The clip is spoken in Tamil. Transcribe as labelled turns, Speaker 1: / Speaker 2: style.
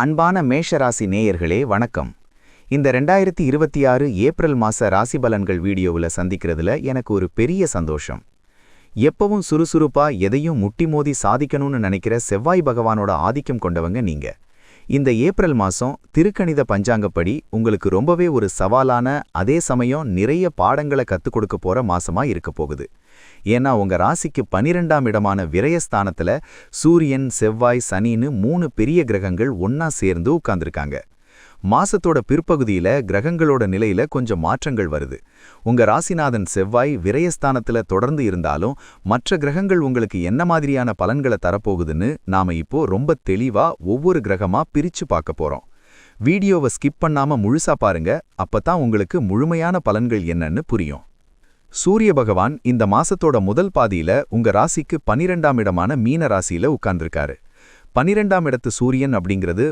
Speaker 1: அன்பான மேஷராசி நேயர்களே வணக்கம். இந்த 2026 ஏப்ரல் மாச ராசி பலன்கள் வீடியோவில் சந்திக்கிறதுல எனக்கு ஒரு பெரிய சந்தோஷம். எப்பவும் சுறுசுறுப்பா எதையும் முட்டி மோதி சாதிக்கணும்னு நினைக்கிற செவ்வாய் பகவானோட ஆதிக்கம் கொண்டவங்க நீங்க. இந்த ஏப்ரல் மாசம் திருக்கணித பஞ்சாங்கப்படி உங்களுக்கு ரொம்பவே ஒரு சவாலான, அதே சமயம் நிறைய பாடங்களை கத்துக் கொடுக்க போற மாசமா இருக்க போகுது. ஏன்னா உங்க ராசிக்கு 12ஆம் இடமான விரயஸ்தானத்துல சூரியன், செவ்வாய், சனின்னு 3 பெரிய கிரகங்கள் ஒன்னா சேர்ந்து உட்கார்ந்திருக்காங்க. மாசத்தோட பிற்பகுதியில கிரகங்களோட நிலையில கொஞ்சம் மாற்றங்கள் வருது. உங்க ராசிநாதன் செவ்வாய் விரயஸ்தானத்துல தொடர்ந்து இருந்தாலும் மற்ற கிரகங்கள் உங்களுக்கு என்ன மாதிரியான பலன்களை தரப்போகுதுன்னு நாம இப்போ ரொம்ப தெளிவா ஒவ்வொரு கிரகமா பிரிச்சு பார்க்க போறோம். வீடியோவை ஸ்கிப் பண்ணாம முழுசா பாருங்க, அப்பதான் உங்களுக்கு முழுமையான பலன்கள் என்னன்னு புரியும். சூரிய பகவான் இந்த மாசத்தோட முதல் பாதியில உங்க ராசிக்கு 12ஆம் இடமான மீன ராசியில உட்கார்ந்திருக்காரு. 12ஆம் இடத்து சூரியன் அப்படிங்கிறது